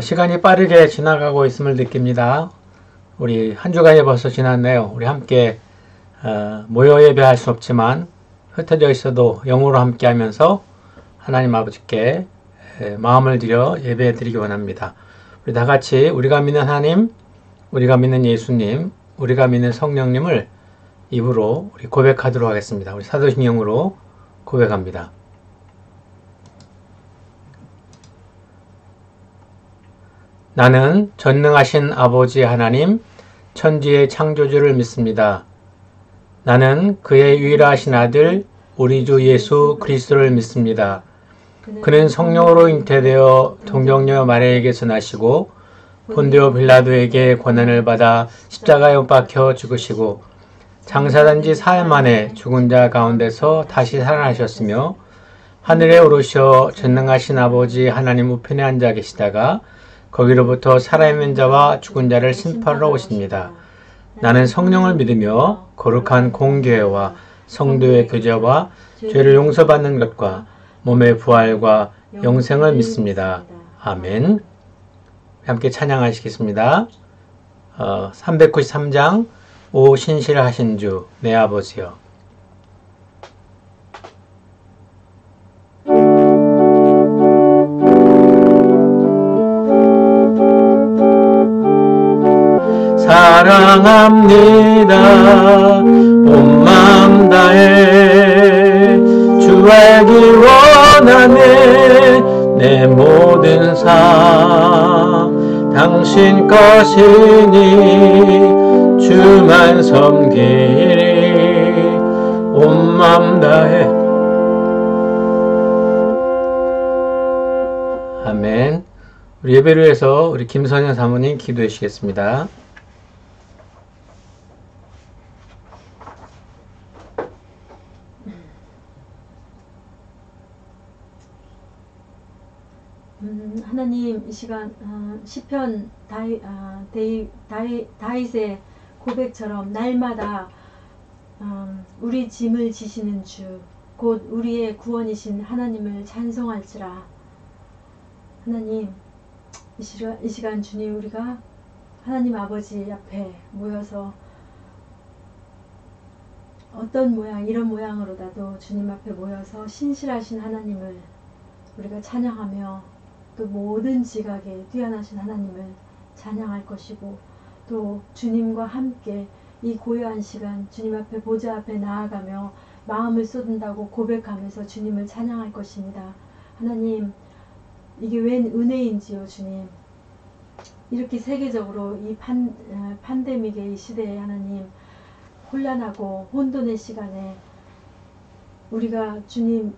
시간이 빠르게 지나가고 있음을 느낍니다. 우리 한 주간이 벌써 지났네요. 우리 함께 모여 예배할 수 없지만 흩어져 있어도 영으로 함께 하면서 하나님 아버지께 마음을 들여 예배 드리기 원합니다. 우리 다 같이 우리가 믿는 하나님, 우리가 믿는 예수님, 우리가 믿는 성령님을 입으로 우리 고백하도록 하겠습니다. 우리 사도신경으로 고백합니다. 나는 전능하신 아버지 하나님, 천지의 창조주를 믿습니다. 나는 그의 유일하신 아들, 우리 주 예수 그리스도를 믿습니다. 그는 성령으로 잉태되어 동정녀 마리아에게서 나시고 본디오 빌라도에게 고난을 받아 십자가에 못 박혀 죽으시고 장사된 지 사흘 만에 죽은 자 가운데서 다시 살아나셨으며 하늘에 오르셔 전능하신 아버지 하나님 우편에 앉아 계시다가 거기로부터 살아있는 자와 죽은 자를 심판하러 오십니다. 나는 성령을 믿으며 거룩한 공교회와 성도의 교제와 죄를 용서받는 것과 몸의 부활과 영생을 믿습니다. 아멘. 함께 찬양하시겠습니다. 393장 오 신실하신 주 내 아버지여. 사랑합니다. 온 마음 다해 주 알기 원하네. 내 모든 삶 당신 것이니 주만 섬기리. 온 마음 다해. 아멘. 우리 예배를 위해서 우리 김선영 사모님 기도해 주시겠습니다. 하나님, 이 시간 시편 다윗의 고백처럼 날마다 우리 짐을 지시는 주, 곧 우리의 구원이신 하나님을 찬송할지라. 하나님, 이 시간 주님, 우리가 하나님 아버지 앞에 모여서 어떤 모양, 이런 모양으로라도 주님 앞에 모여서 신실하신 하나님을 우리가 찬양하며 또 모든 지각에 뛰어나신 하나님을 찬양할 것이고, 또 주님과 함께 이 고요한 시간 주님 앞에 보좌 앞에 나아가며 마음을 쏟는다고 고백하면서 주님을 찬양할 것입니다. 하나님, 이게 웬 은혜인지요. 주님, 이렇게 세계적으로 이 팬데믹의 이 시대에 하나님, 혼란하고 혼돈의 시간에 우리가 주님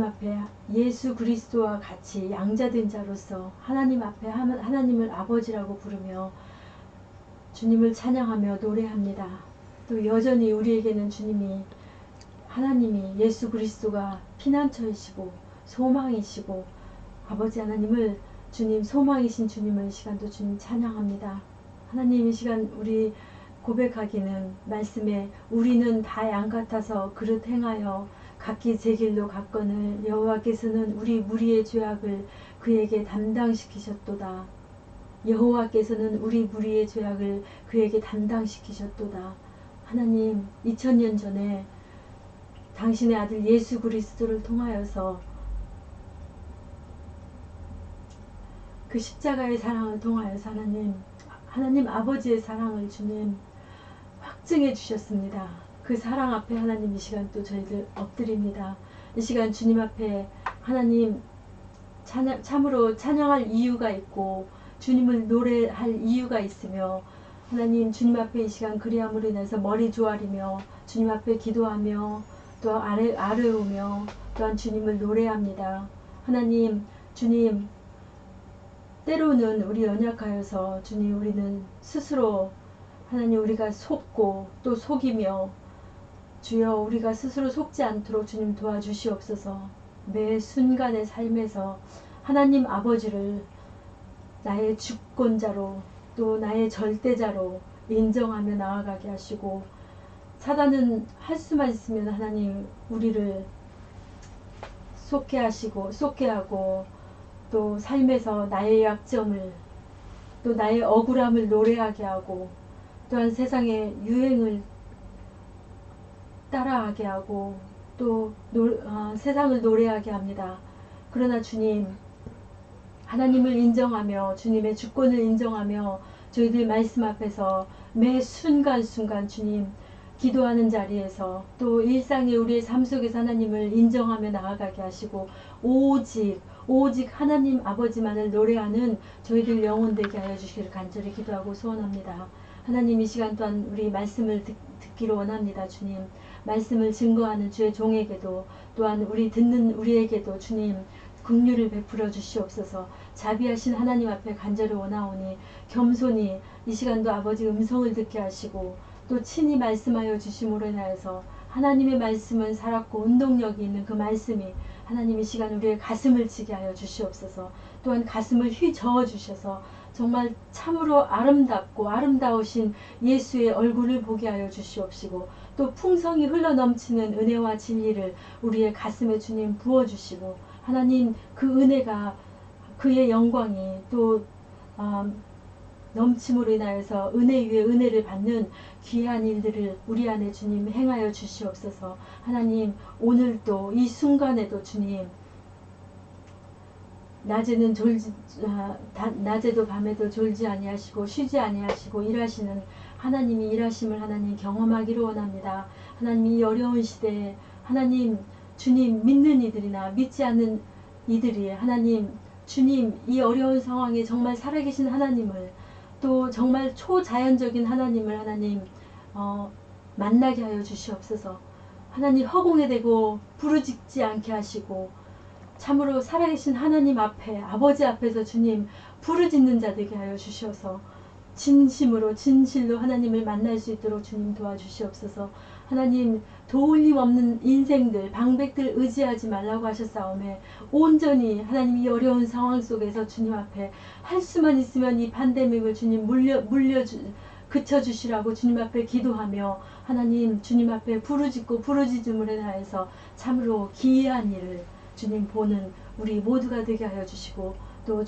앞에 예수 그리스도와 같이 양자된 자로서 하나님 앞에 하나님을 아버지라고 부르며 주님을 찬양하며 노래합니다. 또 여전히 우리에게는 하나님이 예수 그리스도가 피난처이시고 소망이시고 아버지 하나님을 주님, 소망이신 주님을 이 시간도 주님 찬양합니다. 하나님, 이 시간 우리 고백하기는 말씀에 우리는 다 양 같아서 그릇 행하여 각기 제 길로 갔거늘 여호와께서는 우리 무리의 죄악을 그에게 담당시키셨도다. 여호와께서는 우리 무리의 죄악을 그에게 담당시키셨도다. 하나님, 2000년 전에 당신의 아들 예수 그리스도를 통하여서 그 십자가의 사랑을 통하여서 하나님 아버지의 사랑을 주님 확증해 주셨습니다. 그 사랑 앞에 하나님, 이 시간 또 저희들 엎드립니다. 이 시간 주님 앞에 하나님 참으로 찬양할 이유가 있고 주님을 노래할 이유가 있으며 하나님 주님 앞에 이 시간 그리함으로 인해서 머리 조아리며 주님 앞에 기도하며 또 아뢰오며 또한 주님을 노래합니다. 하나님 주님 때로는 우리 연약하여서 주님 우리는 스스로 하나님 우리가 속고 또 속이며 주여 우리가 스스로 속지 않도록 주님 도와주시옵소서. 매 순간의 삶에서 하나님 아버지를 나의 주권자로 또 나의 절대자로 인정하며 나아가게 하시고 사단은 할 수만 있으면 하나님 우리를 쏟게 하고 또 삶에서 나의 약점을 또 나의 억울함을 노래하게 하고 또한 세상의 유행을 따라하게 하고 또 세상을 노래하게 합니다. 그러나 주님 하나님을 인정하며 주님의 주권을 인정하며 저희들 말씀 앞에서 매 순간순간 주님 기도하는 자리에서 또 일상의 우리의 삶 속에서 하나님을 인정하며 나아가게 하시고 오직 하나님 아버지만을 노래하는 저희들 영혼 되게 하여 주시기를 간절히 기도하고 소원합니다. 하나님 이 시간 또한 우리 말씀을 듣기를 원합니다. 주님 말씀을 증거하는 주의 종에게도 또한 우리 듣는 우리에게도 주님 긍휼을 베풀어 주시옵소서. 자비하신 하나님 앞에 간절히 원하오니 겸손히 이 시간도 아버지 음성을 듣게 하시고 또 친히 말씀하여 주심으로 인하여서 하나님의 말씀은 살았고 운동력이 있는 그 말씀이 하나님 이 시간 우리의 가슴을 치게 하여 주시옵소서. 또한 가슴을 휘저어 주셔서 정말 참으로 아름답고 아름다우신 예수의 얼굴을 보게 하여 주시옵시고 또 풍성이 흘러넘치는 은혜와 진리를 우리의 가슴에 주님 부어주시고 하나님 그 은혜가 그의 영광이 또 넘침으로 인하여서 은혜 위에 은혜를 받는 귀한 일들을 우리 안에 주님 행하여 주시옵소서. 하나님 오늘도 이 순간에도 주님 낮에도 밤에도 졸지 아니하시고 쉬지 아니하시고 일하시는 하나님이 일하심을 하나님 경험하기를 원합니다. 하나님 이 어려운 시대에 하나님 주님 믿는 이들이나 믿지 않는 이들이 하나님 주님 이 어려운 상황에 정말 살아계신 하나님을 또 정말 초자연적인 하나님을 하나님 만나게 하여 주시옵소서. 하나님 허공에 대고 부르짖지 않게 하시고 참으로 살아계신 하나님 앞에 아버지 앞에서 주님 부르짖는 자 되게 하여 주시어서 진심으로 진실로 하나님을 만날 수 있도록 주님 도와주시옵소서. 하나님 도울림 없는 인생들 방백들 의지하지 말라고 하셨사오매 온전히 하나님 이 어려운 상황 속에서 주님 앞에 할 수만 있으면 이 팬데믹을 주님 그쳐주시라고 주님 앞에 기도하며 하나님 주님 앞에 부르짖고 부르짖음을 인하여서 참으로 기이한 일을 주님 보는 우리 모두가 되게 하여 주시고 또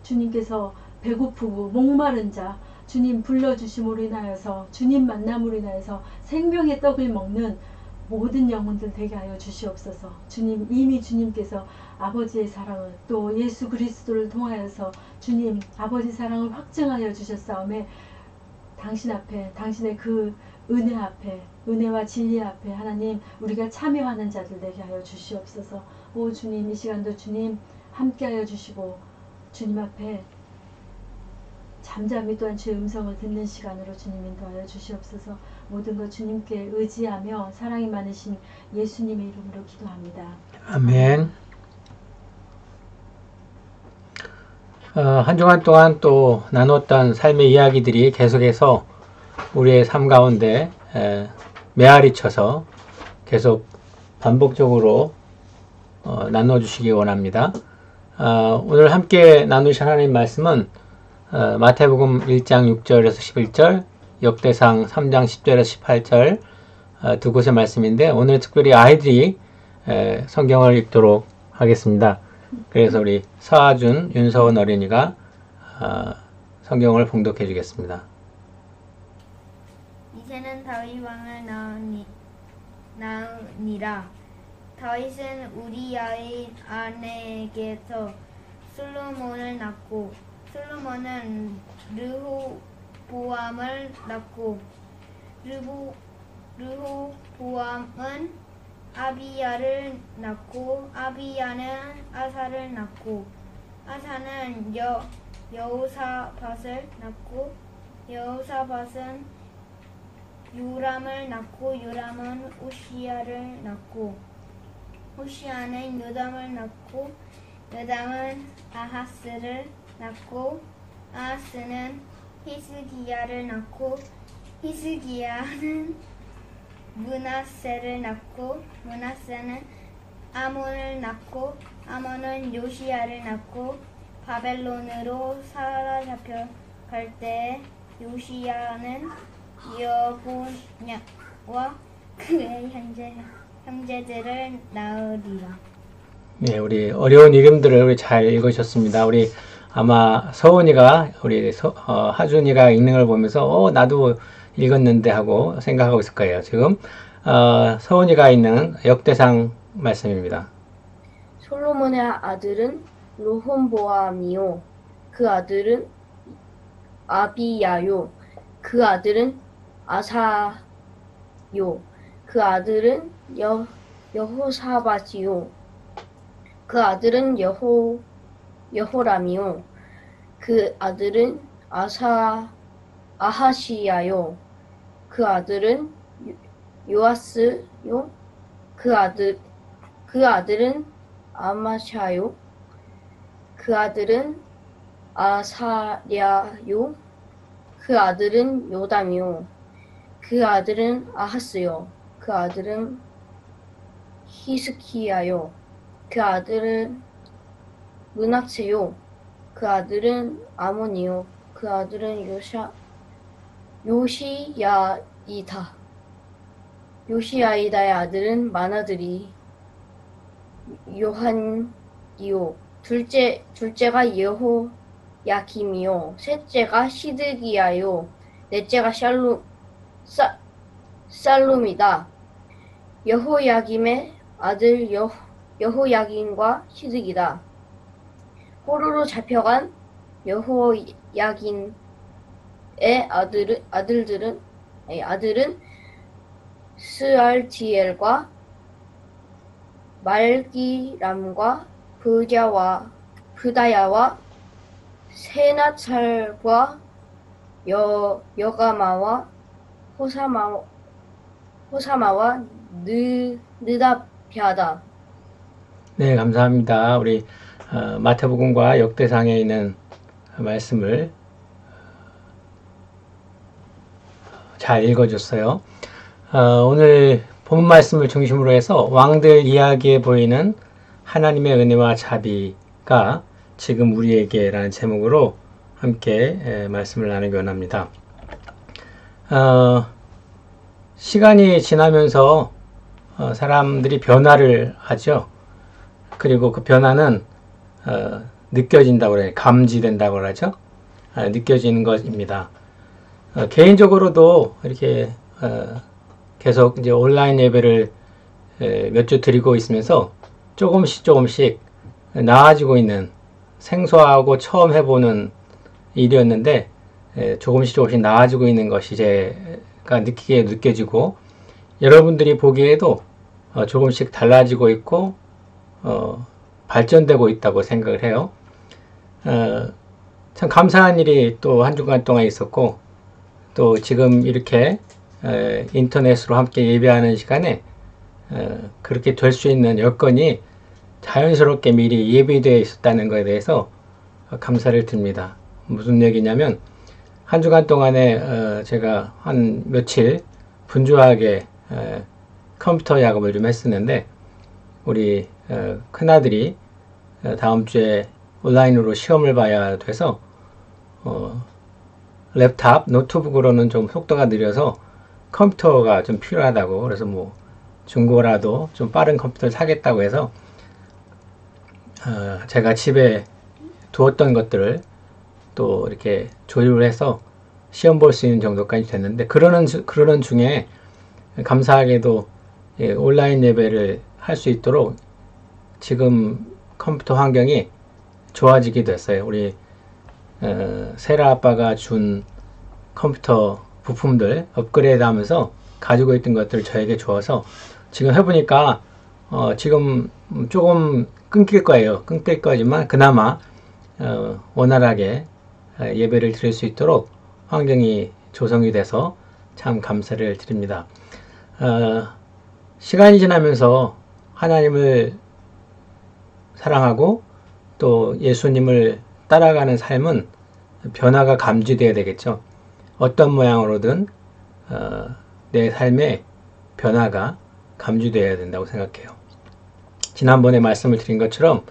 주님께서 배고프고 목마른 자 주님 불러주심으로 인하여서 주님 만남으로 인하여서 생명의 떡을 먹는 모든 영혼들 되게 하여 주시옵소서. 주님 이미 주님께서 아버지의 사랑을 또 예수 그리스도를 통하여서 주님 아버지 사랑을 확증하여 주셨사오매 당신 앞에 당신의 그 은혜 앞에 은혜와 진리 앞에 하나님 우리가 참여하는 자들 되게 하여 주시옵소서. 오 주님 이 시간도 주님 함께하여 주시고 주님 앞에 잠잠히 또한 주의 음성을 듣는 시간으로 주님 인도하여 주시옵소서. 모든 것 주님께 의지하며 사랑이 많으신 예수님의 이름으로 기도합니다. 아멘. 한 주간 동안 또 나눴던 삶의 이야기들이 계속해서 우리의 삶 가운데 메아리 쳐서 계속 반복적으로 나눠주시기 원합니다. 오늘 함께 나누신 하나님 말씀은 마태복음 1장 6절에서 11절, 역대상 3장 10절에서 18절 두 곳의 말씀인데 오늘 특별히 아이들이 성경을 읽도록 하겠습니다. 그래서 우리 서아준, 윤서원 어린이가 성경을 봉독해 주겠습니다. 이제는 다윗 왕을 낳으니라. 다윗은 우리아의 아내에게서 솔로몬을 낳고 솔로몬은 르호보암을 낳고 르호보암은 아비야를 낳고 아비야는 아사를 낳고 아사는 여호사밧을 낳고 여호사밧은 요람을 낳고 요람은 우시야를 낳고 우시야는 요담을 낳고 요담은 아하스를 낳고 아하스는 히스기야를 낳고 히스기야는 므낫세를 낳고 므낫세는 아몬을 낳고 아몬은 요시야를 낳고 바벨론으로 사로잡혀 갈 때 요시야는 여호냐와 그의 형제들을 낳으리라. 네, 우리 어려운 이름들을 우리 잘 읽으셨습니다. 우리 아마 서훈이가 우리 하준이가 읽는 걸 보면서 나도 읽었는데 하고 생각하고 있을 거예요. 지금 서훈이가 읽는 역대상 말씀입니다. 솔로몬의 아들은 르홈보암이요 그 아들은 아비야요 그 아들은 아사요 그 아들은 여호사밧이요 그 아들은 여호람이요 그 아들은 아하시야요 그 아들은 요아스요 그 아들은 아마샤요 그 아들은 아사랴요 그 아들은 요담이요 그 아들은 아하스요 그 아들은 히스키야요 그 아들은 므낫세요 그 아들은 아몬이요 그 아들은 요시야이다의 아들은 많아들이 요한이요 둘째가 여호야김이요 셋째가 시드기야요 넷째가 살룸이다. 여호야김의 아들 여호야김과 시드기다. 포로로 잡혀간 여호야김의 아들은 스알티엘과 말기람과 브다야와 세나찰과 여가마와 호사마와 느다피아다. 네, 감사합니다. 우리 마태복음과 역대상에 있는 말씀을 잘 읽어줬어요. 오늘 본 말씀을 중심으로 해서 왕들 이야기에 보이는 하나님의 은혜와 자비가 지금 우리에게라는 제목으로 함께 말씀을 나누기 원합니다. 시간이 지나면서 사람들이 변화를 하죠. 그리고 그 변화는 느껴진다고 그래요. 감지된다고 하죠. 느껴지는 것입니다. 개인적으로도 이렇게 계속 이제 온라인 예배를 몇 주 드리고 있으면서 조금씩 나아지고 있는 생소하고 처음 해보는 일이었는데 조금씩 나아지고 있는 것이 제가 느껴지고 여러분들이 보기에도 조금씩 달라지고 있고 발전되고 있다고 생각을 해요. 참 감사한 일이 또 한 주간 동안 있었고 또 지금 이렇게 인터넷으로 함께 예배하는 시간에 그렇게 될 수 있는 여건이 자연스럽게 미리 예비되어 있었다는 것에 대해서 감사를 드립니다. 무슨 얘기냐면 한 주간 동안에 제가 한 며칠 분주하게 컴퓨터 작업을 좀 했었는데 우리 큰아들이 다음 주에 온라인으로 시험을 봐야 돼서 랩탑, 노트북으로는 좀 속도가 느려서 컴퓨터가 좀 필요하다고 그래서 뭐 중고라도 좀 빠른 컴퓨터를 사겠다고 해서 제가 집에 두었던 것들을 또 이렇게 조립을 해서 시험 볼 수 있는 정도까지 됐는데 그러는 중에 감사하게도 온라인 예배를 할 수 있도록 지금 컴퓨터 환경이 좋아지게 됐어요. 우리 세라 아빠가 준 컴퓨터 부품들 업그레이드 하면서 가지고 있던 것들을 저에게 주어서 지금 해보니까 지금 조금 끊길 거예요. 끊길 거지만 그나마 원활하게 예배를 드릴 수 있도록 환경이 조성이 돼서 참 감사를 드립니다. 시간이 지나면서 하나님을 사랑하고 또 예수님을 따라가는 삶은 변화가 감지되어야 되겠죠. 어떤 모양으로든 내 삶에 변화가 감지되어야 된다고 생각해요. 지난번에 말씀을 드린 것처럼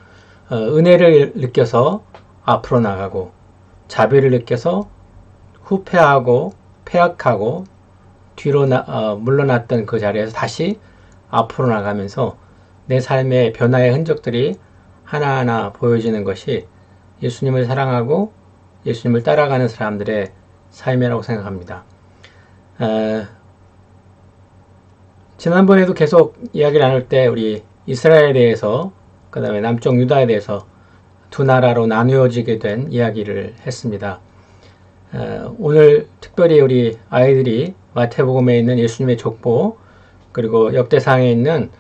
은혜를 느껴서 앞으로 나가고 자비를 느껴서 후퇴하고 폐역하고 뒤로 물러났던 그 자리에서 다시 앞으로 나가면서 내 삶의 변화의 흔적들이 하나하나 보여지는 것이 예수님을 사랑하고 예수님을 따라가는 사람들의 삶이라고 생각합니다. 지난번에도 계속 이야기를 나눌 때 우리 이스라엘에 대해서 그 다음에 남쪽 유다에 대해서 두 나라로 나누어지게 된 이야기를 했습니다. 오늘 특별히 우리 아이들이 마태복음에 있는 예수님의 족보 그리고 역대상에 있는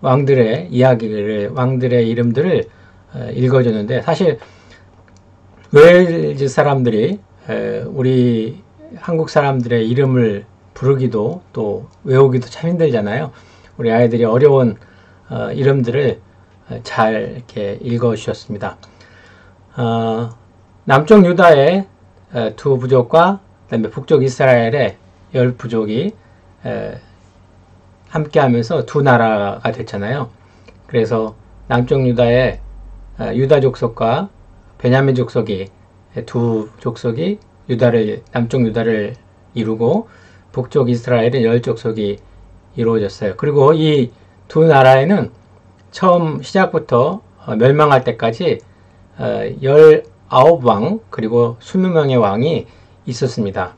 왕들의 이야기를 왕들의 이름들을 읽어줬는데 사실 웨일즈 사람들이 우리 한국 사람들의 이름을 부르기도 또 외우기도 참 힘들잖아요. 우리 아이들이 어려운 이름들을 잘 이렇게 읽어주셨습니다. 남쪽 유다의 두 부족과 그다음에 북쪽 이스라엘의 10부족이 함께하면서 두 나라가 됐잖아요. 그래서 남쪽 유다의 유다 족속과 베냐민 족속이 두 족속이 남쪽 유다를 이루고 북쪽 이스라엘의 10족속이 이루어졌어요. 그리고 이 두 나라에는 처음 시작부터 멸망할 때까지 19왕 그리고 20명의 왕이 있었습니다.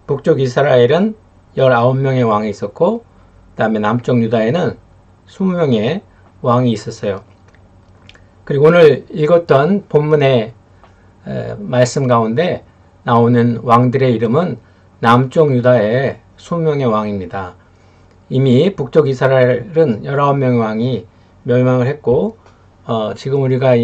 북쪽 이스라엘은 19명의 왕이 있었고 그 다음에 남쪽 유다에는 20명의 왕이 있었어요. 그리고 오늘 읽었던 본문의 말씀 가운데 나오는 왕들의 이름은 남쪽 유다의 20명의 왕입니다. 이미 북쪽 이스라엘은 19명의 왕이 멸망을 했고 지금 우리가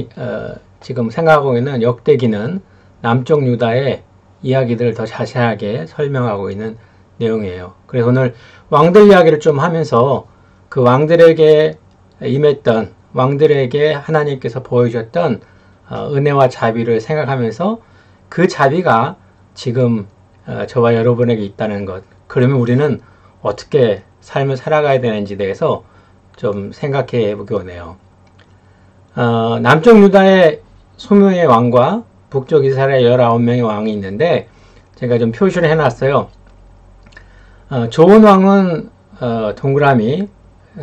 지금 생각하고 있는 역대기는 남쪽 유다의 이야기들을 더 자세하게 설명하고 있는 내용이에요. 그래서 오늘 왕들 이야기를 좀 하면서 그 왕들에게 임했던 왕들에게 하나님께서 보여주셨던 은혜와 자비를 생각하면서 그 자비가 지금 저와 여러분에게 있다는 것, 그러면 우리는 어떻게 삶을 살아가야 되는지 대해서 좀 생각해 보기 원해요. 남쪽 유다의 20명의 왕과 북쪽 이스라엘 19명의 왕이 있는데 제가 좀 표시를 해놨어요. 좋은 왕은 동그라미,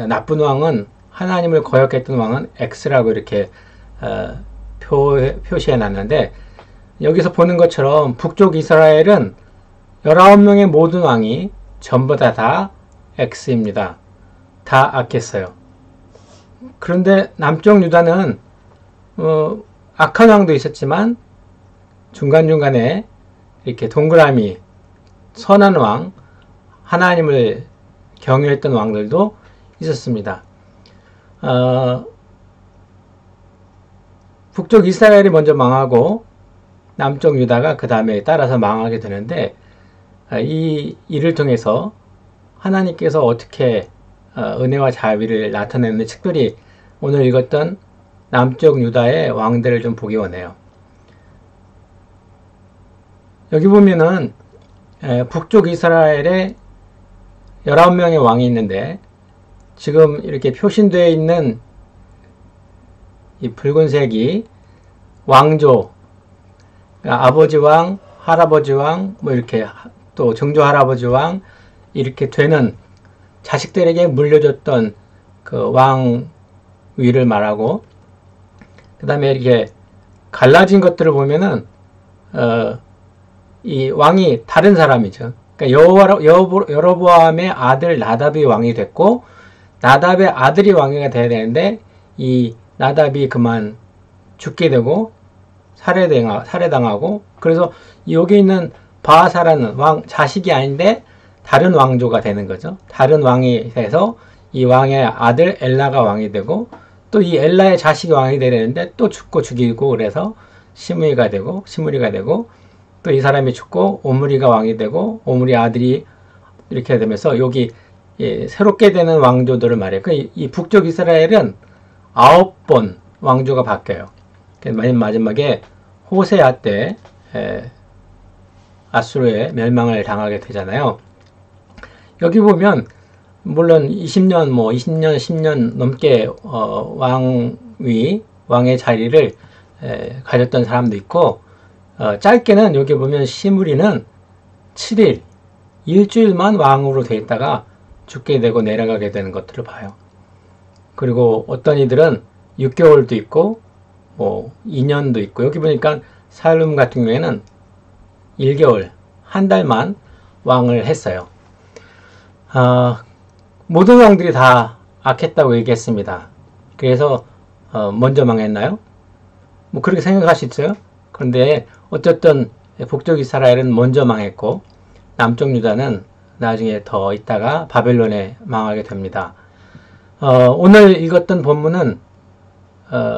나쁜 왕은 하나님을 거역했던 왕은 X라고 이렇게 표시해 놨는데 여기서 보는 것처럼 북쪽 이스라엘은 19명의 모든 왕이 전부 다 X입니다. 다 악했어요. 그런데 남쪽 유다는 악한 왕도 있었지만 중간중간에 이렇게 동그라미 선한 왕, 하나님을 경외했던 왕들도 있었습니다. 북쪽 이스라엘이 먼저 망하고 남쪽 유다가 그 다음에 따라서 망하게 되는데 이 일을 통해서 하나님께서 어떻게 은혜와 자비를 나타내는지 특별히 오늘 읽었던 남쪽 유다의 왕들을 좀 보기 원해요. 여기 보면은 북쪽 이스라엘에 19명의 왕이 있는데 지금 이렇게 표신되어 있는 이 붉은색이 왕조, 아버지 왕, 할아버지 왕, 뭐 이렇게 또 증조 할아버지 왕 이렇게 되는 자식들에게 물려줬던 그 왕위를 말하고 그 다음에 이렇게 갈라진 것들을 보면은 이 왕이 다른 사람이죠. 그러니까 여로보암의 아들 나답이 왕이 됐고 나답의 아들이 왕이 돼야 되는데 이 나답이 그만 죽게 되고 살해당하고 그래서 여기 있는 바하사라는 왕 자식이 아닌데 다른 왕조가 되는 거죠. 다른 왕이 돼서 이 왕의 아들 엘라가 왕이 되고 또 이 엘라의 자식이 왕이 되는데 또 죽고 죽이고 그래서 시므리가 되고 또 이 사람이 죽고 오므리가 왕이 되고 오므리 아들이 이렇게 되면서 여기 새롭게 되는 왕조들을 말해요. 이 북쪽 이스라엘은 9번 왕조가 바뀌어요. 맨 마지막에 호세아 때 아수르의 멸망을 당하게 되잖아요. 여기 보면 물론 20년, 10년 넘게 왕의 자리를 가졌던 사람도 있고 짧게는 여기 보면 시므리는 7일, 일주일만 왕으로 돼 있다가 죽게 되고 내려가게 되는 것들을 봐요. 그리고 어떤 이들은 6개월도 있고 2년도 있고 여기 보니까 살룸 같은 경우에는 1개월, 한 달만 왕을 했어요. 모든 왕들이 다 악했다고 얘기했습니다. 그래서 먼저 망했나요? 그렇게 생각할 수 있어요. 그런데 어쨌든 북쪽 이스라엘은 먼저 망했고 남쪽 유다는 나중에 더 있다가 바벨론에 망하게 됩니다. 오늘 읽었던 본문은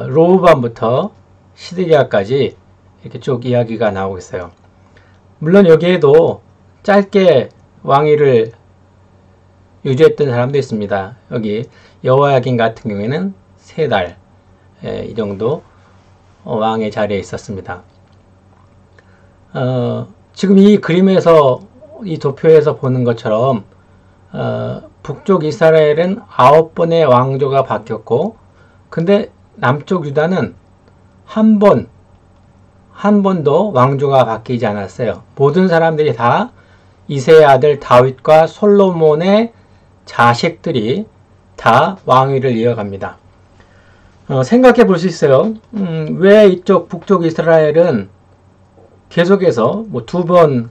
로브밤부터 시드기야까지 이렇게 쭉 이야기가 나오고 있어요. 물론 여기에도 짧게 왕위를 유지했던 사람도 있습니다. 여기 여호야긴 같은 경우에는 3달 이 정도 왕의 자리에 있었습니다. 지금 이 그림에서 이 도표에서 보는 것처럼 북쪽 이스라엘은 9번의 왕조가 바뀌었고 근데 남쪽 유다는 한 번도 왕조가 바뀌지 않았어요. 모든 사람들이 다 이새의 아들 다윗과 솔로몬의 자식들이 다 왕위를 이어갑니다. 생각해 볼 수 있어요. 왜 이쪽 북쪽 이스라엘은 계속해서 2번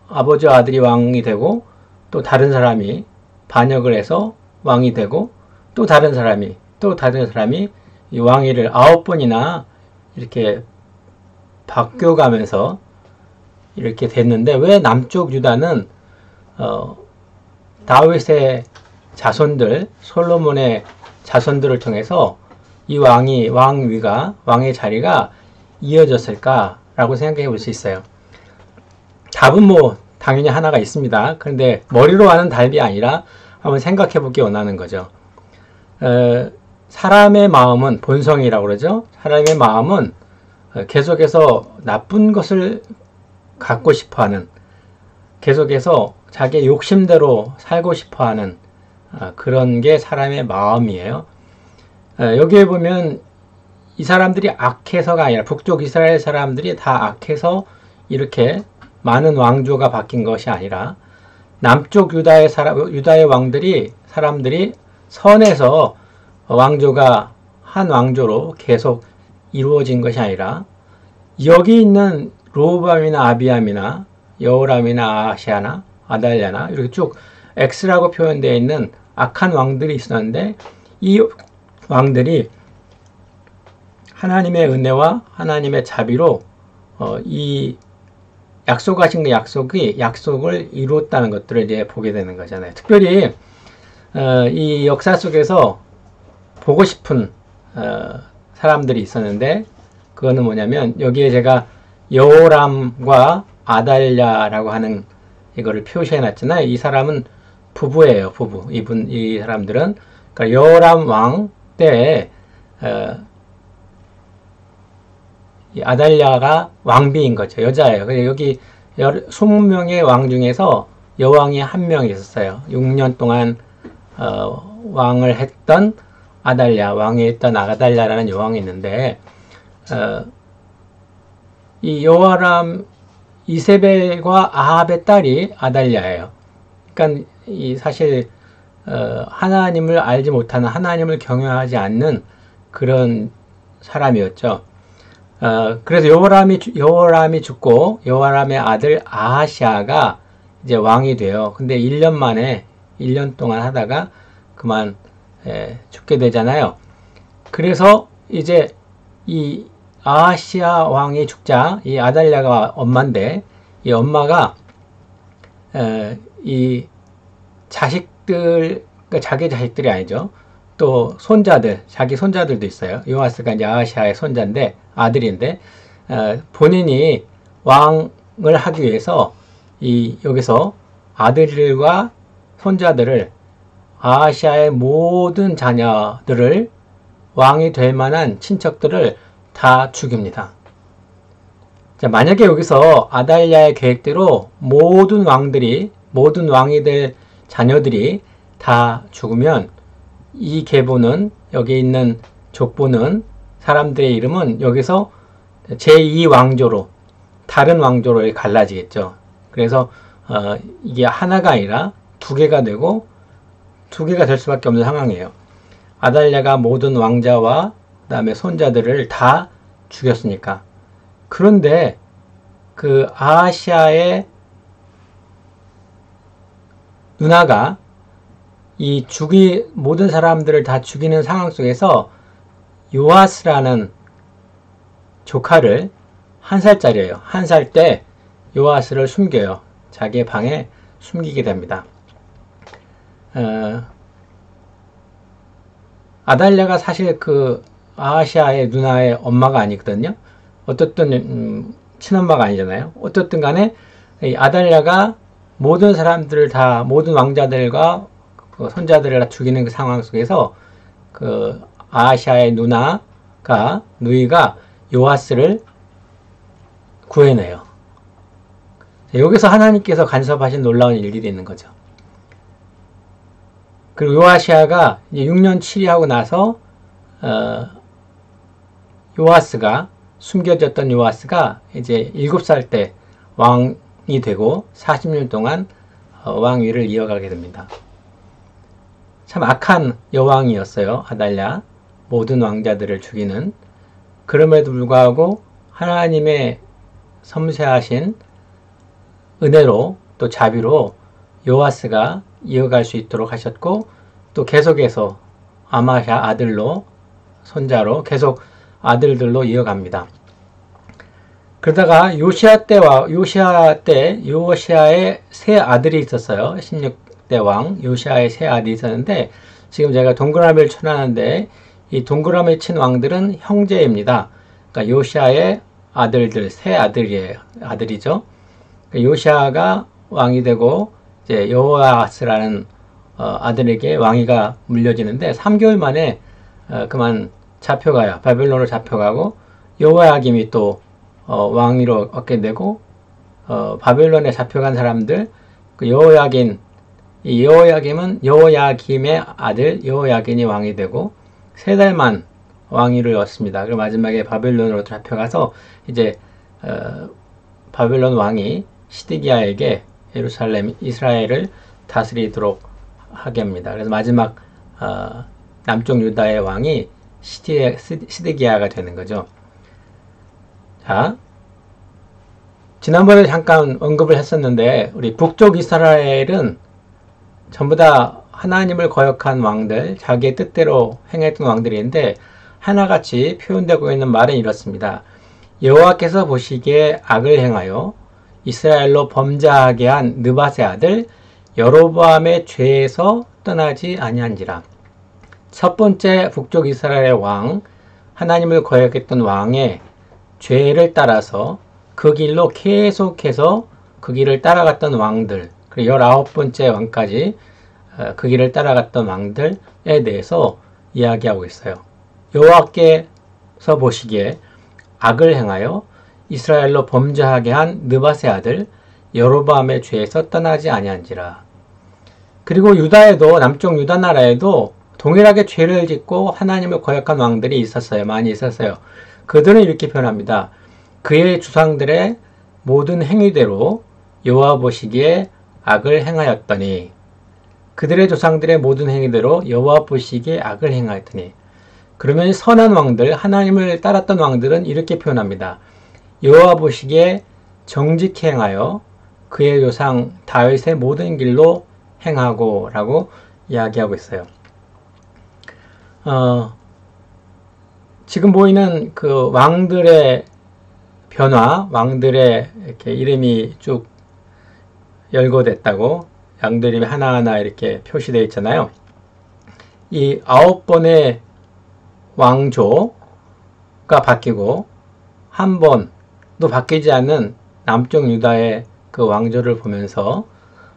아버지와 아들이 왕이 되고 또 다른 사람이 반역을 해서 왕이 되고 또 다른 사람이 이 왕위를 9번이나 이렇게 바뀌어가면서 이렇게 됐는데 왜 남쪽 유다는 다윗의 자손들, 솔로몬의 자손들을 통해서 이 왕의 자리가 이어졌을까라고 생각해 볼 수 있어요. 답은 당연히 하나가 있습니다. 그런데 머리로 하는 답이 아니라 한번 생각해 보기 원하는 거죠. 사람의 마음은 본성이라고 그러죠. 사람의 마음은 계속해서 나쁜 것을 갖고 싶어하는, 계속해서 자기의 욕심대로 살고 싶어하는 그런 게 사람의 마음이에요. 여기에 보면 이 사람들이 악해서가 아니라 북쪽 이스라엘 사람들이 다 악해서 이렇게 많은 왕조가 바뀐 것이 아니라 남쪽 유다의 사람들이 선해서 왕조가 한 왕조로 계속 이루어진 것이 아니라 여기 있는 로브암이나 아비암이나 여호람이나 아하시아나 아달랴나 이렇게 쭉 X라고 표현되어 있는 악한 왕들이 있었는데 이 왕들이 하나님의 은혜와 하나님의 자비로 이 약속하신 그 약속을 이루었다는 것들을 이제 보게 되는 거잖아요. 특별히 이 역사 속에서 보고 싶은 사람들이 있었는데 그거는 뭐냐면 여기에 제가 여호람과 아달랴라고 하는 이거를 표시해 놨잖아요. 이 사람은 부부예요. 부부. 이 사람들은 그러니까 여호람 왕 때에 이 아달랴가 왕비인 거죠. 여자예요. 그래서 여기 20명의 왕 중에서 여왕이 한 명 있었어요. 6년 동안 왕을 했던 왕이 했던 아달랴라는 여왕이 있는데 이 여호람 이세벨과 아합의 딸이 아달랴예요. 그러니까 이 사실 하나님을 알지 못하는, 하나님을 경외하지 않는 그런 사람이었죠. 그래서 여호람이 죽고 여호람의 아들 아하시아가 이제 왕이 돼요. 근데 1년 동안 하다가 그만 죽게 되잖아요. 그래서 이제 이 아하시아 왕이 죽자 이 아달랴가 엄마인데 이 엄마가 이 자식들, 그러니까 자기 자식들이 아니죠. 또 손자들, 자기 손자들도 있어요. 요아스가 이제 아하시아의 손자인데, 아들인데, 본인이 왕을 하기 위해서 여기서 아들들과 손자들을, 아하시아의 모든 자녀들을, 왕이 될 만한 친척들을 다 죽입니다. 자, 만약에 여기서 아달랴의 계획대로 모든 왕이 될 자녀들이 다 죽으면 이 계보는, 여기 있는 족보는, 사람들의 이름은 여기서 제2왕조로, 다른 왕조로 갈라지겠죠. 그래서 이게 하나가 아니라 두 개가 되고, 두 개가 될 수밖에 없는 상황이에요. 아달랴가 모든 왕자와 그 다음에 손자들을 다 죽였으니까. 그런데 그 아하시아의 누나가 모든 사람들을 다 죽이는 상황 속에서 요아스라는 조카를, 1살짜리예요. 1살 때 요아스를 숨겨요. 자기의 방에 숨기게 됩니다. 아달랴가 사실 그 아하시아의 누나의 엄마가 아니거든요. 어떻든 친엄마가 아니잖아요. 어떻든 간에 이 아달랴가 모든 사람들을 다, 모든 왕자들과 그 손자들을 다 죽이는 그 상황 속에서 그 아하시아의 누이가 요아스를 구해내요. 여기서 하나님께서 간섭하신 놀라운 일들이 있는 거죠. 그리고 요아시아가 이제 6년 치리하고 나서 숨겨졌던 요아스가 이제 7살 때 왕이 되고 40년 동안 왕위를 이어가게 됩니다. 참 악한 여왕이었어요. 아달랴, 모든 왕자들을 죽이는. 그럼에도 불구하고 하나님의 섬세하신 은혜로, 또 자비로 요아스가 이어갈 수 있도록 하셨고, 또 계속해서 아마샤 아들로, 손자로 계속 아들들로 이어갑니다. 그러다가 요시아의 세 아들이 있었어요. 16대 왕 요시아의 세 아들이 있었는데, 지금 제가 동그라미를 쳐놨는데 이 동그라미 친 왕들은 형제입니다. 그러니까 요시아의 아들들, 세 아들이죠. 요시아가 왕이 되고 이제 여호아스라는 아들에게 왕위가 물려지는데 3개월 만에 그만 잡혀가요. 바벨론으로 잡혀가고, 여호야김이 또 왕위로 얻게 되고, 바벨론에 잡혀간 사람들, 그 여호야김은 여호야김의 아들 여호야긴이 왕이 되고 3달만 왕위를 얻습니다. 그리고 마지막에 바벨론으로 잡혀가서 이제 바벨론 왕이 시드기야에게 예루살렘, 이스라엘을 다스리도록 하게 합니다. 그래서 마지막 남쪽 유다의 왕이 시드기야가 되는 거죠. 자, 지난번에 잠깐 언급을 했었는데, 우리 북쪽 이스라엘은 전부 다 하나님을 거역한 왕들, 자기의 뜻대로 행했던 왕들인데, 하나같이 표현되고 있는 말은 이렇습니다. 여호와께서 보시기에 악을 행하여 이스라엘로 범죄하게 한 느밧의 아들 여로보암의 죄에서 떠나지 아니한지라. 첫 번째 북쪽 이스라엘의 왕, 하나님을 거역했던 왕의 죄를 따라서 그 길로 계속해서 그 길을 따라갔던 왕들, 그리고 19번째 왕까지 그 길을 따라갔던 왕들에 대해서 이야기하고 있어요. 여호와께서 보시기에 악을 행하여 이스라엘로 범죄하게 한 느밧의 아들 여로보암의 죄에서 떠나지 아니한지라. 그리고 유다에도, 남쪽 유다 나라에도 동일하게 죄를 짓고 하나님을 거역한 왕들이 있었어요. 많이 있었어요. 그들은 이렇게 표현합니다. 그의 주상들의 모든 행위대로 여호와 보시기에 악을 행하였더니, 그들의 조상들의 모든 행위대로 여호와 보시기에 악을 행하였더니. 그러면 선한 왕들, 하나님을 따랐던 왕들은 이렇게 표현합니다. 여호와 보시기에 정직히 행하여 그의 조상 다윗의 모든 길로 행하고 라고 이야기하고 있어요. 지금 보이는 그 왕들의 변화, 왕들의 이렇게 이름이 쭉 열거됐다고 양들이 하나하나 이렇게 표시되어 있잖아요. 이 9번의 왕조가 바뀌고 한 번도 바뀌지 않는 남쪽 유다의 그 왕조를 보면서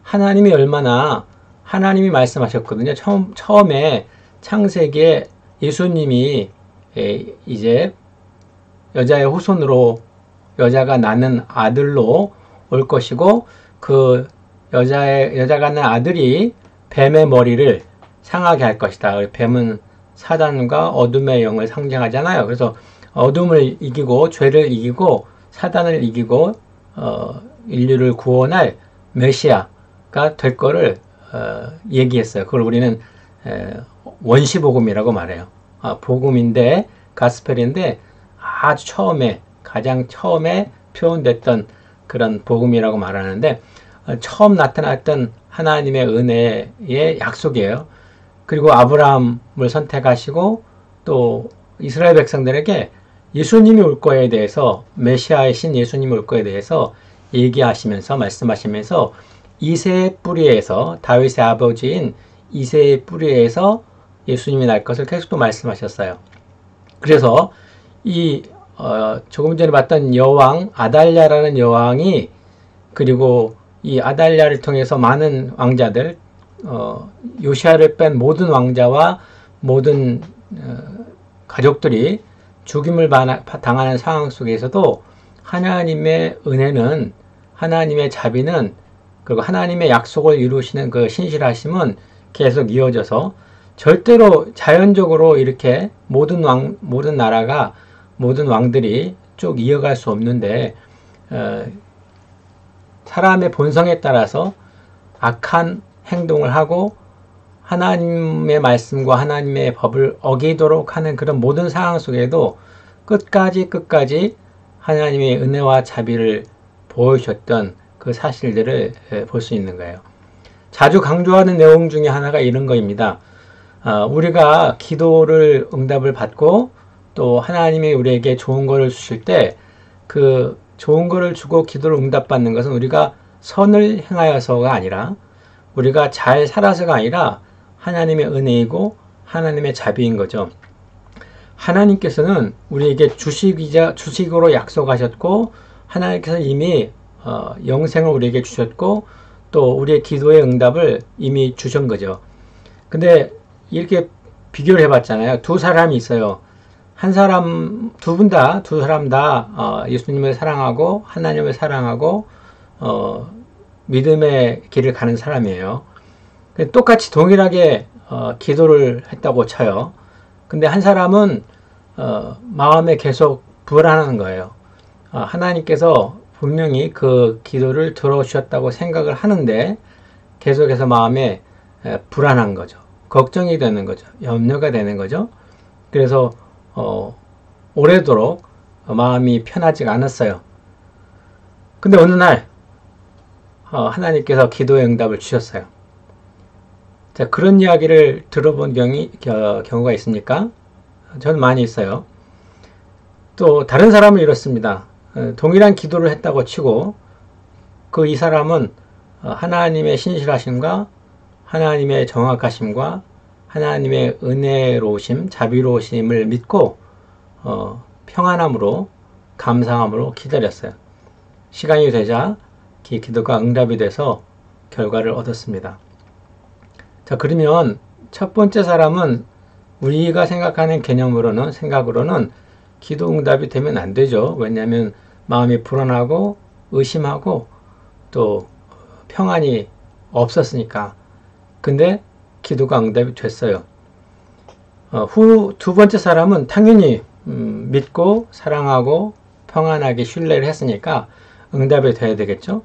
하나님이 얼마나 하나님이 말씀하셨거든요. 처음에 창세기에 예수님이 이제 여자의 후손으로 여자가 낳는 아들로 올 것이고 그 여자가 낳는 아들이 뱀의 머리를 상하게 할 것이다. 뱀은 사단과 어둠의 영을 상징하잖아요. 그래서 어둠을 이기고 죄를 이기고 사단을 이기고 인류를 구원할 메시아가 될 거를 얘기했어요. 그걸 우리는 원시복음이라고 말해요. 복음인데 가스펠인데 아주 가장 처음에 표현됐던 그런 복음이라고 말하는데 처음 나타났던 하나님의 은혜의 약속이에요. 그리고 아브라함을 선택하시고 또 이스라엘 백성들에게 예수님이 올 거에 대해서 메시아의 신 예수님이 올 거에 대해서 얘기하시면서 말씀하시면서 이새의 뿌리에서 다윗의 아버지인 이새의 뿌리에서 예수님이 날 것을 계속 또 말씀하셨어요. 그래서 이 조금 전에 봤던 여왕 아달랴라는 여왕이 그리고 이 아달랴를 통해서 많은 왕자들 요시아를 뺀 모든 왕자와 모든 가족들이 죽임을 당하는 상황 속에서도 하나님의 은혜는 하나님의 자비는 그리고 하나님의 약속을 이루시는 그 신실하심은 계속 이어져서 절대로 자연적으로 이렇게 모든 나라가 모든 왕들이 쭉 이어갈 수 없는데 사람의 본성에 따라서 악한 행동을 하고 하나님의 말씀과 하나님의 법을 어기도록 하는 그런 모든 상황 속에도 끝까지 하나님의 은혜와 자비를 보여주셨던 그 사실들을 볼 수 있는 거예요. 자주 강조하는 내용 중에 하나가 이런 거입니다. 우리가 기도를 응답을 받고 또 하나님이 우리에게 좋은 거를 주실 때 그 좋은 거를 주고 기도를 응답받는 것은 우리가 선을 행하여서가 아니라 우리가 잘 살아서가 아니라 하나님의 은혜이고 하나님의 자비인 거죠. 하나님께서는 우리에게 주식으로 약속하셨고 하나님께서 이미 영생을 우리에게 주셨고 또 우리의 기도의 응답을 이미 주신 거죠. 근데 이렇게 비교를 해봤잖아요. 두 사람이 있어요. 두 사람 다 예수님을 사랑하고 하나님을 사랑하고 믿음의 길을 가는 사람이에요. 똑같이 동일하게 기도를 했다고 쳐요. 근데 한 사람은 마음에 계속 불안한 거예요. 하나님께서 분명히 그 기도를 들어주셨다고 생각을 하는데 계속해서 마음에 불안한 거죠. 걱정이 되는 거죠. 염려가 되는 거죠. 그래서 오래도록 마음이 편하지가 않았어요. 근데 어느 날 하나님께서 기도의 응답을 주셨어요. 자, 그런 이야기를 들어본 경우가 있습니까? 저는 많이 있어요. 또 다른 사람은 이렇습니다. 동일한 기도를 했다고 치고 이 사람은 하나님의 신실하심과 하나님의 정확하심과 하나님의 은혜로우심, 자비로우심을 믿고 평안함으로 감사함으로 기다렸어요. 시간이 되자 기도가 응답이 돼서 결과를 얻었습니다. 자, 그러면 첫 번째 사람은 우리가 생각하는 생각으로는 기도 응답이 되면 안 되죠. 왜냐하면 마음이 불안하고 의심하고 또 평안이 없었으니까. 근데 기도가 응답이 됐어요. 두 번째 사람은 당연히 믿고 사랑하고 평안하게 신뢰를 했으니까 응답이 돼야 되겠죠.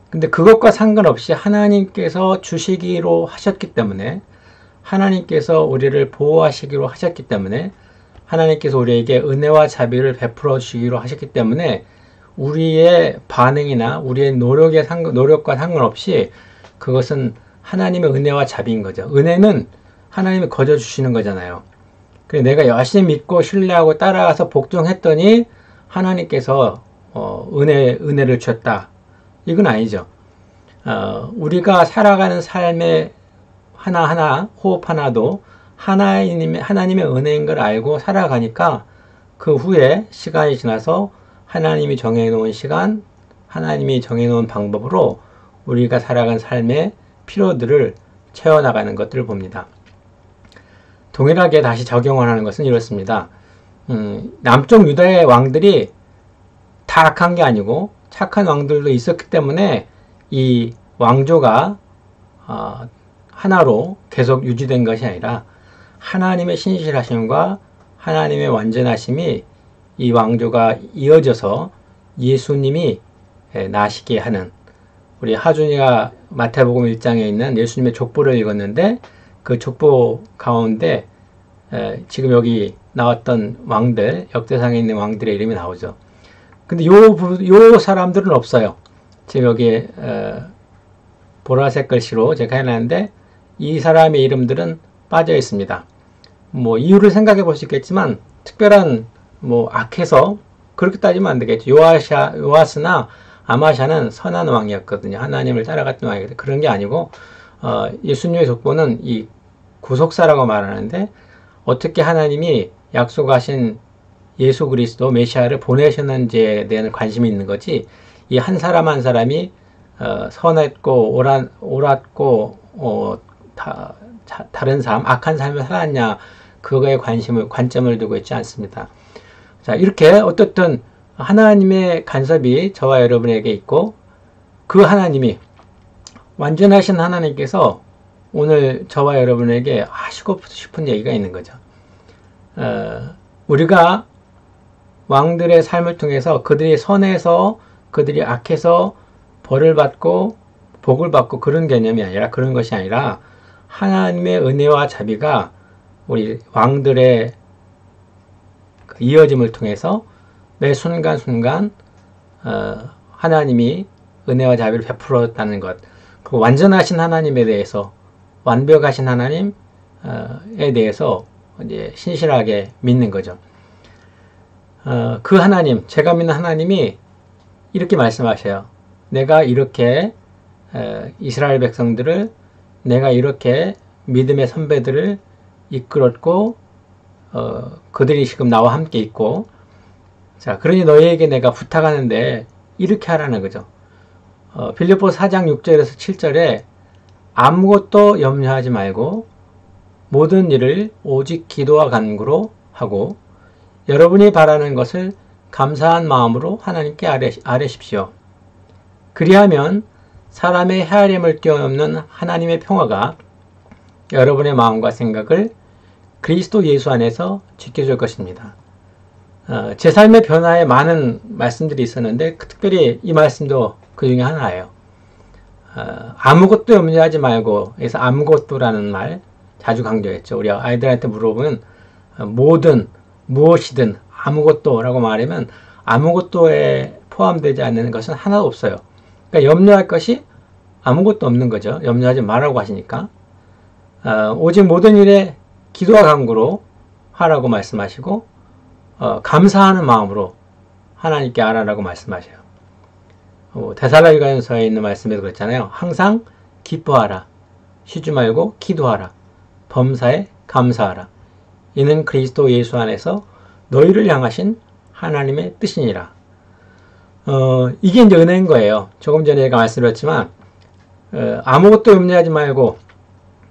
근데 그것과 상관없이 하나님께서 주시기로 하셨기 때문에 하나님께서 우리를 보호하시기로 하셨기 때문에 하나님께서 우리에게 은혜와 자비를 베풀어 주시기로 하셨기 때문에 우리의 반응이나 우리의 노력과 상관없이 그것은 하나님의 은혜와 자비인 거죠. 은혜는 하나님이 거저 주시는 거잖아요. 그래서 내가 열심히 믿고 신뢰하고 따라가서 복종했더니 하나님께서 은혜를 주셨다. 이건 아니죠. 우리가 살아가는 삶의 하나하나, 호흡 하나도 하나님의 은혜인 걸 알고 살아가니까 그 후에 시간이 지나서 하나님이 정해놓은 시간, 하나님이 정해놓은 방법으로 우리가 살아간 삶의 필요들을 채워나가는 것들을 봅니다. 동일하게 다시 적용을 하는 것은 이렇습니다. 남쪽 유다의 왕들이 다 악한 게 아니고 착한 왕들도 있었기 때문에 이 왕조가 하나로 계속 유지된 것이 아니라 하나님의 신실하심과 하나님의 완전하심이 이 왕조가 이어져서 예수님이 나시게 하는, 우리 하준이가 마태복음 1장에 있는 예수님의 족보를 읽었는데 그 족보 가운데 지금 여기 나왔던 왕들, 역대상에 있는 왕들의 이름이 나오죠. 근데 요 사람들은 없어요. 지금 여기 보라색 글씨로 제가 해놨는데 이 사람의 이름들은 빠져 있습니다. 뭐 이유를 생각해 볼 수 있겠지만 특별한 뭐 악해서 그렇게 따지면 안 되겠죠. 요아스나 아마샤는 선한 왕이었거든요. 하나님을 따라갔던 왕이거든요. 그런 게 아니고 예수님의 족보는 이 구속사라고 말하는데 어떻게 하나님이 약속하신 예수 그리스도 메시아를 보내셨는지에 대한 관심이 있는 거지, 이 한 사람 한 사람이 선했고 옳았고 다른 삶, 악한 삶을 살았냐, 그거에 관점을 두고 있지 않습니다. 자, 이렇게 어떻든 하나님의 간섭이 저와 여러분에게 있고 그 하나님이, 완전하신 하나님께서 오늘 저와 여러분에게 하시고 싶은 얘기가 있는 거죠. 우리가 왕들의 삶을 통해서 그들이 선해서 그들이 악해서 벌을 받고 복을 받고 그런 개념이 아니라, 그런 것이 아니라 하나님의 은혜와 자비가 우리 왕들의 이어짐을 통해서 매 순간순간 하나님이 은혜와 자비를 베풀었다는 것, 그 완전하신 하나님에 대해서, 완벽하신 하나님에 대해서 이제 신실하게 믿는 거죠. 그 하나님, 제가 믿는 하나님이 이렇게 말씀하셔요. 내가 이렇게 이스라엘 백성들을, 내가 이렇게 믿음의 선배들을 이끌었고 그들이 지금 나와 함께 있고, 자, 그러니 너희에게 내가 부탁하는데 이렇게 하라는 거죠. 빌립보서 4장 6절에서 7절에 아무것도 염려하지 말고 모든 일을 오직 기도와 간구로 하고 여러분이 바라는 것을 감사한 마음으로 하나님께 아뢰십시오. 그리하면 사람의 헤아림을 뛰어넘는 하나님의 평화가 여러분의 마음과 생각을 그리스도 예수 안에서 지켜줄 것입니다. 제 삶의 변화에 많은 말씀들이 있었는데 특별히 이 말씀도 그 중에 하나예요. 아무것도 염려하지 말고, 그래서 아무것도라는 말 자주 강조했죠. 우리 아이들한테 물어보면 뭐든 무엇이든 아무것도라고 말하면 아무것도에 포함되지 않는 것은 하나도 없어요. 그러니까 염려할 것이 아무것도 없는 거죠. 염려하지 말라고 하시니까. 오직 모든 일에 기도와 간구로 하라고 말씀하시고 감사하는 마음으로 하나님께 아뢰라고 말씀하셔요. 데살로니가전서에 있는 말씀에도 그랬잖아요. 항상 기뻐하라. 쉬지 말고 기도하라. 범사에 감사하라. 이는 그리스도 예수 안에서 너희를 향하신 하나님의 뜻이니라. 이게 이제 은혜인 거예요. 조금 전에 제가 말씀드렸지만 아무것도 염려하지 말고,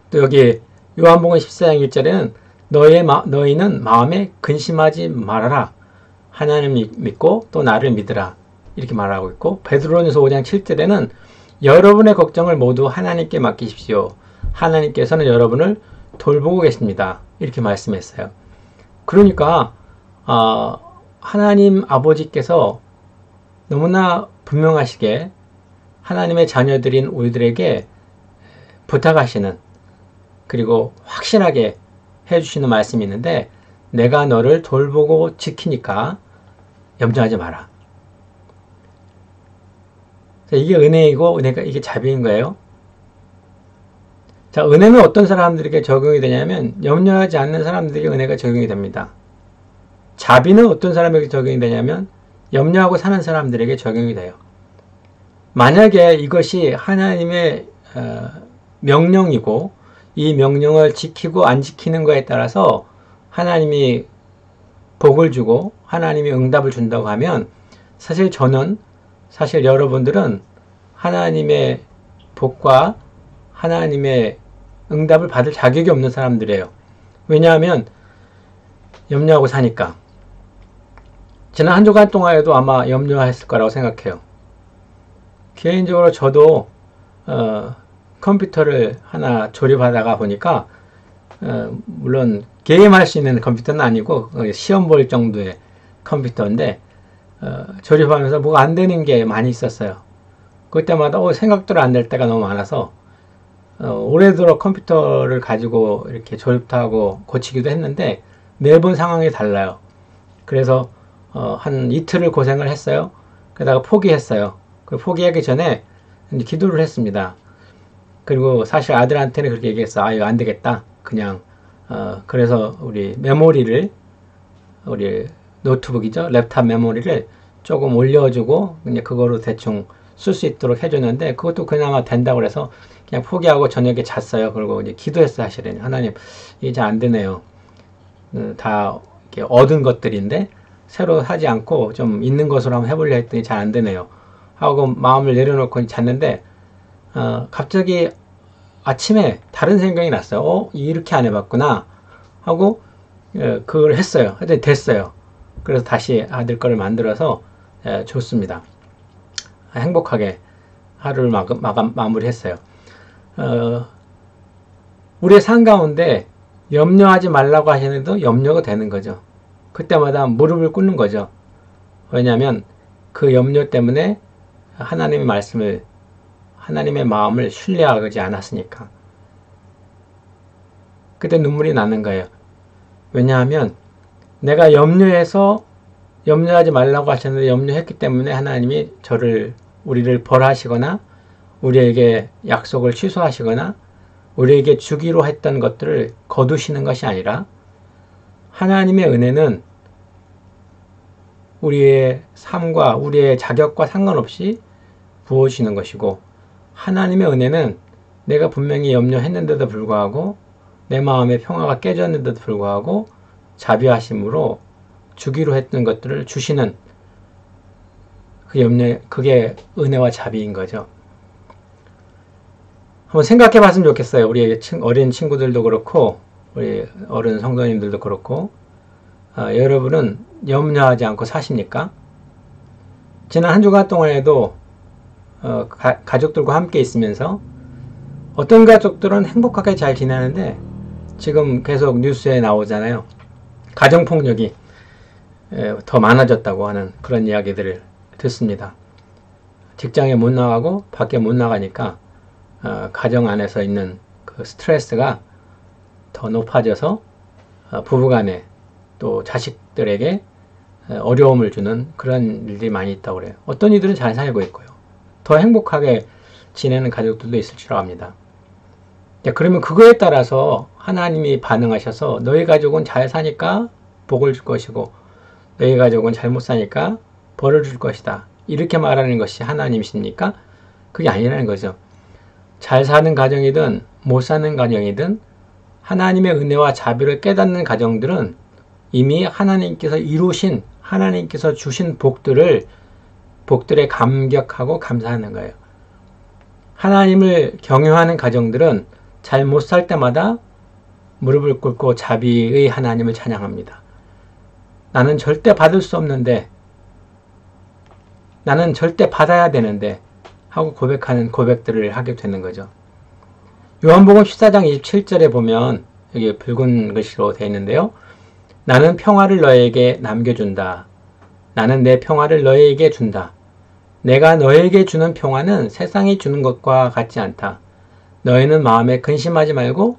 또 여기 요한복음 14장 1절에는 너희는 마음에 근심하지 말아라. 하나님 믿고 또 나를 믿으라. 이렇게 말하고 있고, 베드로전서 5장 7절에는 여러분의 걱정을 모두 하나님께 맡기십시오. 하나님께서는 여러분을 돌보고 계십니다. 이렇게 말씀했어요. 그러니까 하나님 아버지께서 너무나 분명하시게 하나님의 자녀들인 우리들에게 부탁하시는, 그리고 확실하게 해주시는 말씀이 있는데, 내가 너를 돌보고 지키니까 염려하지 마라. 자, 이게 은혜이고 이게 자비인 거예요. 자, 은혜는 어떤 사람들에게 적용이 되냐면 염려하지 않는 사람들에게 은혜가 적용이 됩니다. 자비는 어떤 사람에게 적용이 되냐면 염려하고 사는 사람들에게 적용이 돼요. 만약에 이것이 하나님의 명령이고 이 명령을 지키고 안 지키는 거에 따라서 하나님이 복을 주고 하나님이 응답을 준다고 하면 사실 여러분들은 하나님의 복과 하나님의 응답을 받을 자격이 없는 사람들이에요. 왜냐하면 염려하고 사니까. 지난 한 주간 동안에도 아마 염려했을 거라고 생각해요. 개인적으로 저도 컴퓨터를 하나 조립하다가 보니까 물론 게임할 수 있는 컴퓨터는 아니고 시험 볼 정도의 컴퓨터인데 조립하면서 뭐가 안 되는 게 많이 있었어요. 그때마다 생각대로 안 될 때가 너무 많아서 올해도록 컴퓨터를 가지고 이렇게 조립도 하고 고치기도 했는데 매번 상황이 달라요. 그래서 한 이틀을 고생을 했어요. 그러다가 포기했어요. 포기하기 전에 기도를 했습니다. 그리고 사실 아들한테는 그렇게 얘기했어. 이거 안 되겠다. 그냥 그래서 우리 노트북이죠. 랩탑 메모리를 조금 올려주고 그냥 그거로 대충 쓸 수 있도록 해줬는데 그것도 그나마 된다고 그래서 그냥 포기하고 저녁에 잤어요. 그리고 이제 기도했어요. 사실은 하나님 이게 잘 안 되네요. 다 이렇게 얻은 것들인데 새로 하지 않고 좀 있는 것으로 한번 해보려 했더니 잘 안 되네요. 하고 마음을 내려놓고 잤는데 갑자기 아침에 다른 생각이 났어요. 이렇게 안 해봤구나 하고 그걸 했어요. 하여튼 됐어요. 그래서 다시 아들 거를 만들어서 줬습니다. 행복하게 하루를 마무리했어요. 우리의 삶 가운데 염려하지 말라고 하시는데도 염려가 되는 거죠. 그때마다 무릎을 꿇는 거죠. 왜냐하면 그 염려 때문에 하나님의 말씀을, 하나님의 마음을 신뢰하지 않았으니까. 그때 눈물이 나는 거예요. 왜냐하면 내가 염려하지 말라고 하셨는데 염려했기 때문에 하나님이 우리를 벌하시거나 우리에게 약속을 취소하시거나 우리에게 주기로 했던 것들을 거두시는 것이 아니라 하나님의 은혜는 우리의 삶과 우리의 자격과 상관없이 부어주시는 것이고 하나님의 은혜는 내가 분명히 염려했는데도 불구하고 내 마음의 평화가 깨졌는데도 불구하고 자비하심으로 주기로 했던 것들을 주시는 그게 은혜와 자비인 거죠. 한번 생각해 봤으면 좋겠어요. 우리 어린 친구들도 그렇고 우리 어른 성도님들도 그렇고 여러분은 염려하지 않고 사십니까? 지난 한 주간 동안에도 가족들과 함께 있으면서 어떤 가족들은 행복하게 잘 지내는데 지금 계속 뉴스에 나오잖아요. 가정폭력이 더 많아졌다고 하는 그런 이야기들을 듣습니다. 직장에 못 나가고 밖에 못 나가니까 가정 안에서 있는 그 스트레스가 더 높아져서 부부간에 또 자식들에게 어려움을 주는 그런 일들이 많이 있다고 그래요. 어떤 이들은 잘 살고 있고요. 더 행복하게 지내는 가족들도 있을 줄 압니다. 그러면 그거에 따라서 하나님이 반응하셔서 너희 가족은 잘 사니까 복을 줄 것이고 너희 가족은 잘못 사니까 벌을 줄 것이다. 이렇게 말하는 것이 하나님이십니까? 그게 아니라는 거죠. 잘 사는 가정이든 못 사는 가정이든 하나님의 은혜와 자비를 깨닫는 가정들은 이미 하나님께서 이루신, 하나님께서 주신 복들에 감격하고 감사하는 거예요. 하나님을 경외하는 가정들은 잘 못 살 때마다 무릎을 꿇고 자비의 하나님을 찬양합니다. 나는 절대 받을 수 없는데, 나는 절대 받아야 되는데 하고 고백하는 고백들을 하게 되는 거죠. 요한복음 14장 27절에 보면 여기 붉은 글씨로 되어 있는데요. 나는 평화를 너에게 남겨준다. 나는 내 평화를 너에게 준다. 내가 너에게 주는 평화는 세상이 주는 것과 같지 않다. 너희는 마음에 근심하지 말고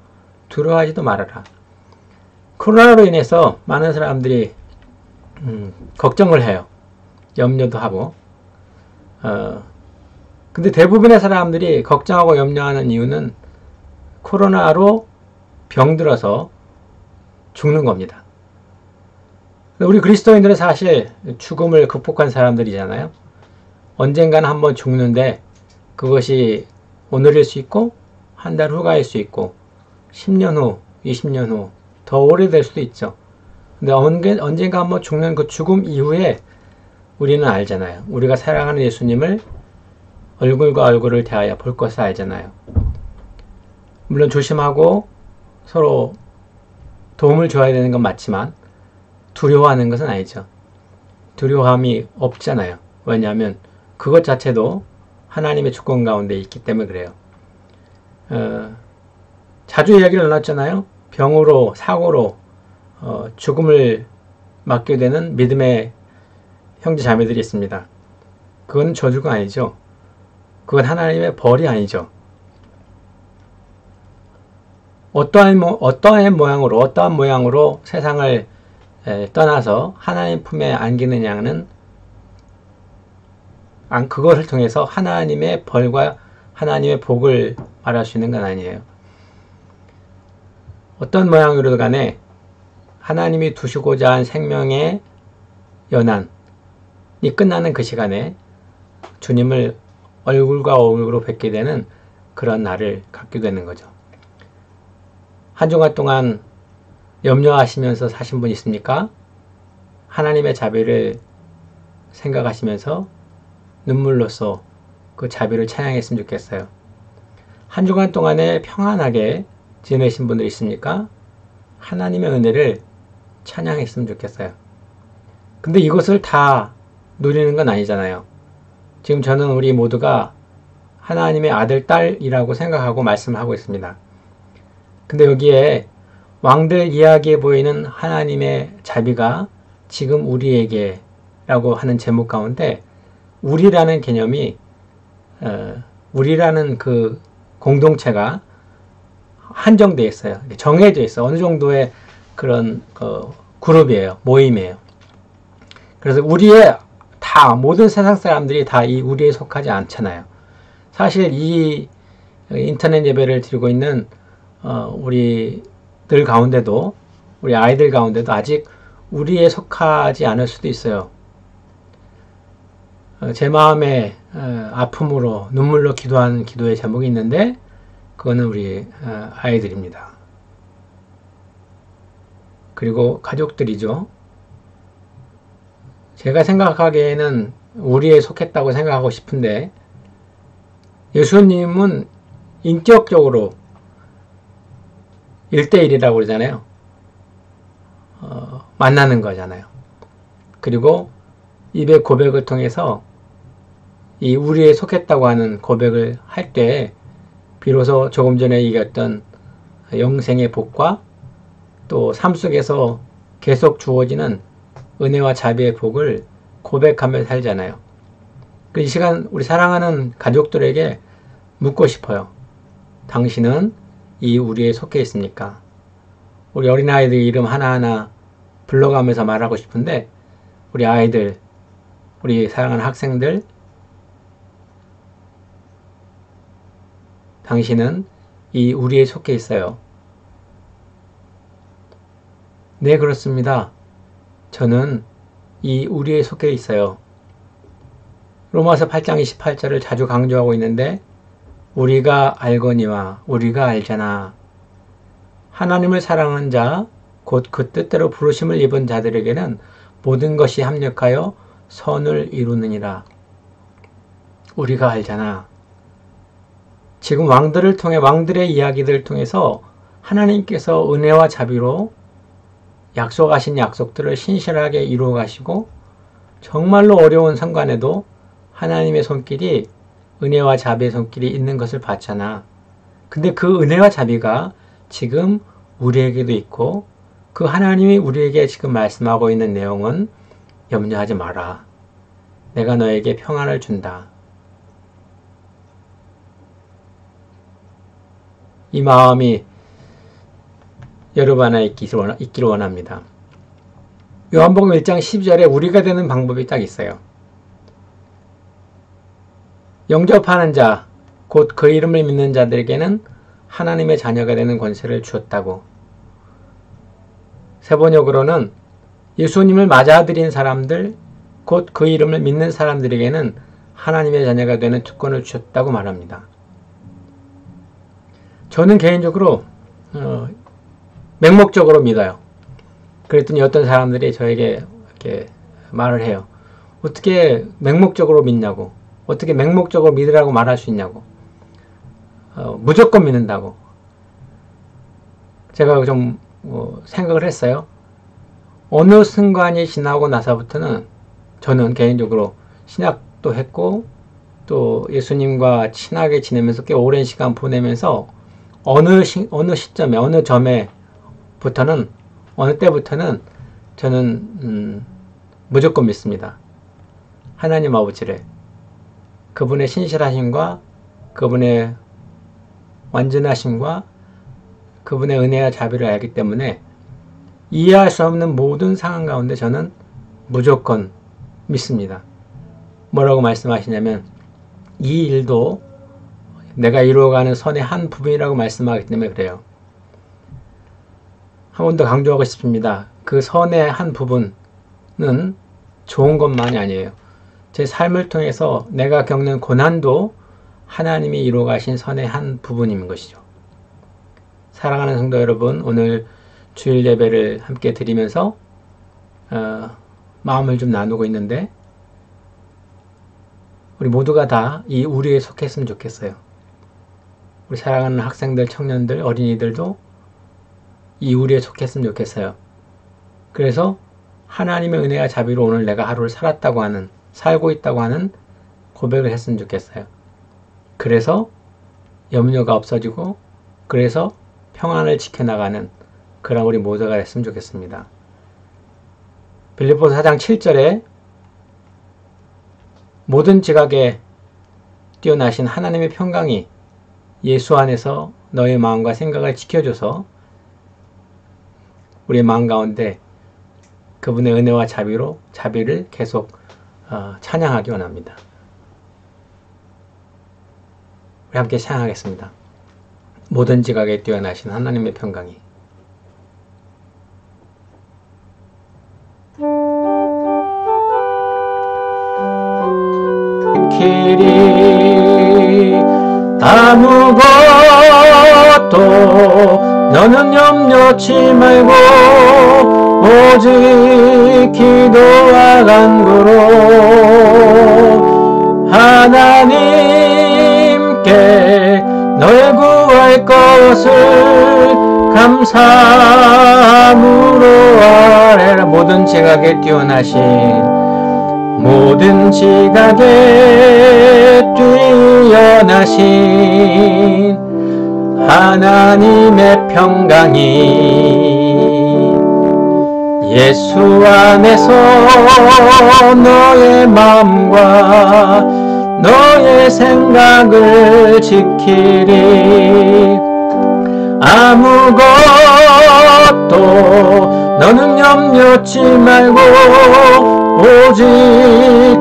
두려워하지도 말아라. 코로나로 인해서 많은 사람들이 걱정을 해요. 염려도 하고. 근데 대부분의 사람들이 걱정하고 염려하는 이유는 코로나로 병들어서 죽는 겁니다. 우리 그리스도인들은 사실 죽음을 극복한 사람들이잖아요. 언젠가는 한번 죽는데 그것이 오늘일 수 있고 한 달 후가일 수 있고 10년 후, 20년 후 더 오래될 수도 있죠. 근데 언젠가 한번 죽는 그 죽음 이후에 우리는 알잖아요. 우리가 사랑하는 예수님을 얼굴과 얼굴을 대하여 볼 것을 알잖아요. 물론 조심하고 서로 도움을 줘야 되는 건 맞지만 두려워하는 것은 아니죠. 두려워함이 없잖아요. 왜냐하면 그것 자체도 하나님의 주권 가운데 있기 때문에 그래요. 자주 이야기를 나눴잖아요. 병으로, 사고로 죽음을 맞게 되는 믿음의 형제 자매들이 있습니다. 그건 저주가 아니죠. 그건 하나님의 벌이 아니죠. 어떠한 모양으로 세상을 떠나서 하나님 품에 안기느냐는 그것을 통해서 하나님의 벌과 하나님의 복을 말할 수 있는 건 아니에요. 어떤 모양으로도 간에 하나님이 두시고자 한 생명의 연한이 끝나는 그 시간에 주님을 얼굴과 얼굴로 뵙게 되는 그런 날을 갖게 되는 거죠. 한 주간 동안 염려하시면서 사신 분 있습니까? 하나님의 자비를 생각하시면서 눈물로써 그 자비를 찬양했으면 좋겠어요. 한 주간 동안에 평안하게 지내신 분들 있습니까? 하나님의 은혜를 찬양했으면 좋겠어요. 근데 이것을 다 누리는 건 아니잖아요. 지금 저는 우리 모두가 하나님의 아들, 딸이라고 생각하고 말씀하고 있습니다. 근데 여기에 왕들 이야기에 보이는 하나님의 자비가 지금 우리에게 라고 하는 제목 가운데 우리라는 개념이 우리라는 그 공동체가 한정되어 있어요. 정해져 있어. 어느 정도의 그런 그룹이에요. 모임이에요. 그래서 우리의 모든 세상 사람들이 다 이 우리에 속하지 않잖아요. 사실 이 인터넷 예배를 드리고 있는 우리들 가운데도 우리 아이들 가운데도 아직 우리에 속하지 않을 수도 있어요. 제 마음의 아픔으로 눈물로 기도한 기도의 제목이 있는데 그거는 우리 아이들입니다. 그리고 가족들이죠. 제가 생각하기에는 우리에 속했다고 생각하고 싶은데 예수님은 인격적으로 1대1이라고 그러잖아요. 만나는 거잖아요. 그리고 입의 고백을 통해서 이 우리에 속했다고 하는 고백을 할 때 비로소 조금 전에 얘기했던 영생의 복과 또 삶 속에서 계속 주어지는 은혜와 자비의 복을 고백하며 살잖아요. 이 시간 우리 사랑하는 가족들에게 묻고 싶어요. 당신은 이 우리에 속해 있습니까? 우리 어린아이들 이름 하나하나 불러가면서 말하고 싶은데 우리 아이들, 우리 사랑하는 학생들, 당신은 이 우리에 속해 있어요. 네, 그렇습니다. 저는 이 우리에 속해 있어요. 로마서 8장 28절을 자주 강조하고 있는데 우리가 알거니와 우리가 알잖아. 하나님을 사랑하는 자, 곧 그 뜻대로 부르심을 입은 자들에게는 모든 것이 합력하여 선을 이루느니라. 우리가 알잖아. 지금 왕들을 통해 왕들의 이야기들을 통해서 하나님께서 은혜와 자비로 약속하신 약속들을 신실하게 이루어 가시고 정말로 어려운 순간에도 하나님의 손길이 은혜와 자비의 손길이 있는 것을 봤잖아. 근데 그 은혜와 자비가 지금 우리에게도 있고 그 하나님이 우리에게 지금 말씀하고 있는 내용은 염려하지 마라. 내가 너에게 평안을 준다. 이 마음이 여러분 안에 있기를 원합니다. 요한복음 1장 12절에 우리가 되는 방법이 딱 있어요. 영접하는 자, 곧 그 이름을 믿는 자들에게는 하나님의 자녀가 되는 권세를 주었다고. 세번역으로는 예수님을 맞아들인 사람들, 곧 그 이름을 믿는 사람들에게는 하나님의 자녀가 되는 특권을 주셨다고 말합니다. 저는 개인적으로 맹목적으로 믿어요. 그랬더니 어떤 사람들이 저에게 이렇게 말을 해요. 어떻게 맹목적으로 믿냐고, 어떻게 맹목적으로 믿으라고 말할 수 있냐고, 무조건 믿는다고. 제가 좀 생각을 했어요. 어느 순간이 지나고 나서부터는 저는 개인적으로 신학도 했고 또 예수님과 친하게 지내면서 꽤 오랜 시간 보내면서 어느 시점에, 어느 점에부터는, 어느 때부터는 저는 무조건 믿습니다. 하나님 아버지를, 그분의 신실하심과 그분의 완전하심과 그분의 은혜와 자비를 알기 때문에 이해할 수 없는 모든 상황 가운데 저는 무조건 믿습니다. 뭐라고 말씀하시냐면 이 일도 내가 이루어가는 선의 한 부분이라고 말씀하기 때문에 그래요. 한 번 더 강조하고 싶습니다. 그 선의 한 부분은 좋은 것만이 아니에요. 제 삶을 통해서 내가 겪는 고난도 하나님이 이루어가신 선의 한 부분인 것이죠. 사랑하는 성도 여러분, 오늘 주일 예배를 함께 드리면서 마음을 좀 나누고 있는데 우리 모두가 다 이 우리에 속했으면 좋겠어요. 우리 사랑하는 학생들, 청년들, 어린이들도 이 우리에 속했으면 좋겠어요. 그래서 하나님의 은혜와 자비로 오늘 내가 하루를 살고 있다고 하는 고백을 했으면 좋겠어요. 그래서 염려가 없어지고 그래서 평안을 지켜나가는 그런 우리 모두가 됐으면 좋겠습니다. 빌립보서 4장 7절에 모든 지각에 뛰어나신 하나님의 평강이 예수 안에서 너의 마음과 생각을 지켜줘서 우리의 마음 가운데 그분의 은혜와 자비를 계속 찬양하기 원합니다. 우리 함께 찬양하겠습니다. 모든 지각에 뛰어나신 하나님의 평강이. 길이 아무것도 너는 염려치 말고 오직 기도와 간구로 하나님께 너의 구할 것을 감사함으로 아뢰라. 모든 지각에 뛰어나신 하나님의 평강이 예수 안에서 너의 마음과 너의 생각을 지키리. 아무것도 너는 염려치 말고 오직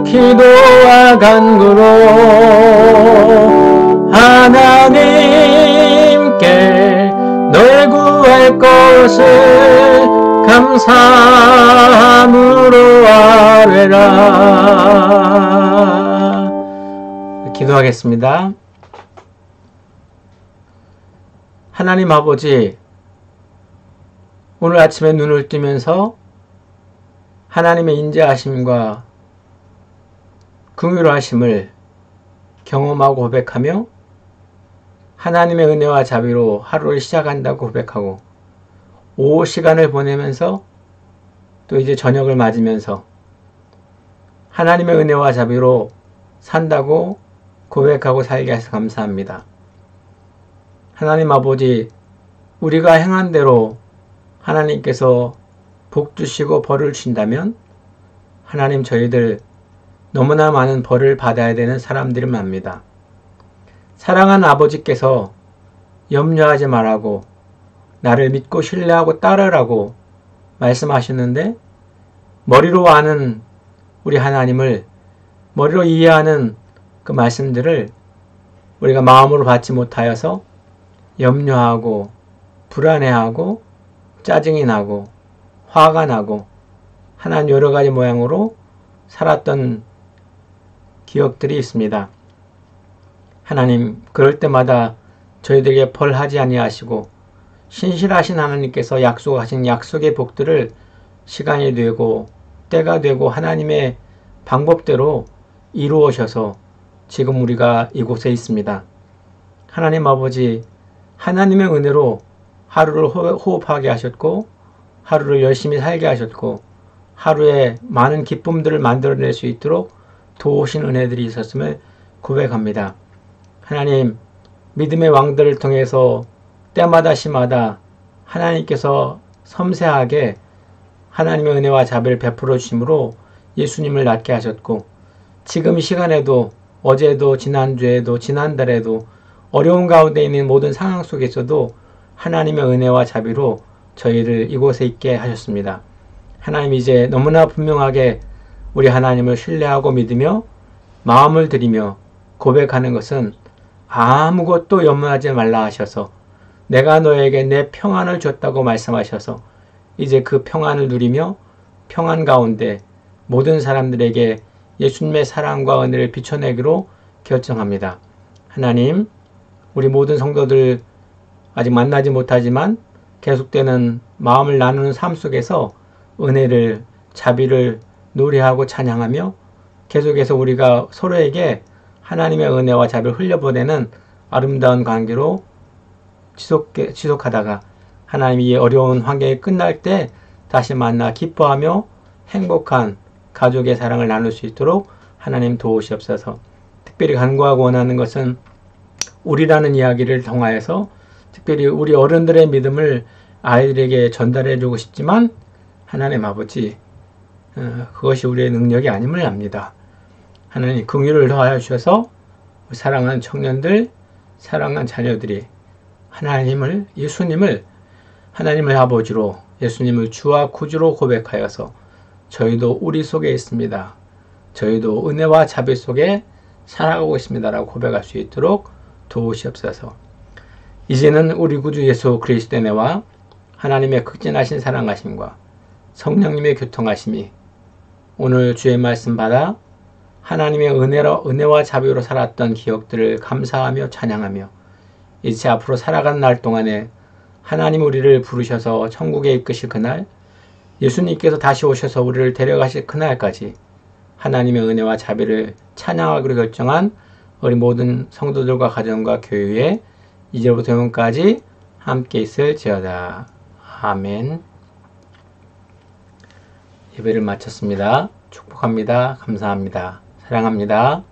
기도와 간구로 하나님께 너의 구할 것을 감사함으로 아뢰라. 기도하겠습니다. 하나님 아버지, 오늘 아침에 눈을 뜨면서 하나님의 인자하심과 긍휼하심을 경험하고 고백하며 하나님의 은혜와 자비로 하루를 시작한다고 고백하고 오후 시간을 보내면서 또 이제 저녁을 맞으면서 하나님의 은혜와 자비로 산다고 고백하고 살게 해서 감사합니다. 하나님 아버지, 우리가 행한 대로 하나님께서 복 주시고 벌을 주신다면 하나님, 저희들 너무나 많은 벌을 받아야 되는 사람들이 맙니다. 사랑하는 아버지께서 염려하지 말라고, 나를 믿고 신뢰하고 따르라고 말씀하셨는데 머리로 아는 우리 하나님을, 머리로 이해하는 그 말씀들을 우리가 마음으로 받지 못하여서 염려하고 불안해하고 짜증이 나고 화가 나고 하나님 여러 가지 모양으로 살았던 기억들이 있습니다. 하나님, 그럴 때마다 저희들에게 벌하지 아니하시고 신실하신 하나님께서 약속하신 약속의 복들을 시간이 되고 때가 되고 하나님의 방법대로 이루어셔서 지금 우리가 이곳에 있습니다. 하나님 아버지, 하나님의 은혜로 하루를 호흡하게 하셨고 하루를 열심히 살게 하셨고 하루에 많은 기쁨들을 만들어낼 수 있도록 도우신 은혜들이 있었음을 고백합니다. 하나님, 믿음의 왕들을 통해서 때마다 시마다 하나님께서 섬세하게 하나님의 은혜와 자비를 베풀어 주심으로 예수님을 낳게 하셨고 지금 이 시간에도 어제도 지난주에도 지난달에도 어려운 가운데 있는 모든 상황 속에서도 하나님의 은혜와 자비로 저희를 이곳에 있게 하셨습니다. 하나님, 이제 너무나 분명하게 우리 하나님을 신뢰하고 믿으며 마음을 들이며 고백하는 것은 아무것도 염려하지 말라 하셔서 내가 너에게 내 평안을 줬다고 말씀하셔서 이제 그 평안을 누리며 평안 가운데 모든 사람들에게 예수님의 사랑과 은혜를 비춰내기로 결정합니다. 하나님, 우리 모든 성도들 아직 만나지 못하지만 계속되는 마음을 나누는 삶 속에서 은혜를, 자비를 노래하고 찬양하며 계속해서 우리가 서로에게 하나님의 은혜와 자비를 흘려보내는 아름다운 관계로 지속하다가 하나님이 이 어려운 환경이 끝날 때 다시 만나 기뻐하며 행복한 가족의 사랑을 나눌 수 있도록 하나님 도우시옵소서. 특별히 간구하고 원하는 것은 우리라는 이야기를 통하여서 특별히 우리 어른들의 믿음을 아이들에게 전달해 주고 싶지만 하나님 아버지, 그것이 우리의 능력이 아님을 압니다. 하나님 긍휼을 더하여 주셔서 사랑하는 청년들, 사랑하는 자녀들이 예수님을 하나님의 아버지로, 예수님을 주와 구주로 고백하여서 저희도 우리 속에 있습니다. 저희도 은혜와 자비 속에 살아가고 있습니다라고 고백할 수 있도록 도우시옵소서. 이제는 우리 구주 예수 그리스도의 은혜와 하나님의 극진하신 사랑하심과 성령님의 교통하심이 오늘 주의 말씀 받아 하나님의 은혜와 자비로 살았던 기억들을 감사하며 찬양하며 이제 앞으로 살아가는 날 동안에 하나님 우리를 부르셔서 천국에 이끄실 그날, 예수님께서 다시 오셔서 우리를 데려가실 그날까지 하나님의 은혜와 자비를 찬양하기로 결정한 우리 모든 성도들과 가정과 교회에 이제부터 영원까지 함께 있을지어다. 아멘. 예배를 마쳤습니다. 축복합니다. 감사합니다. 사랑합니다.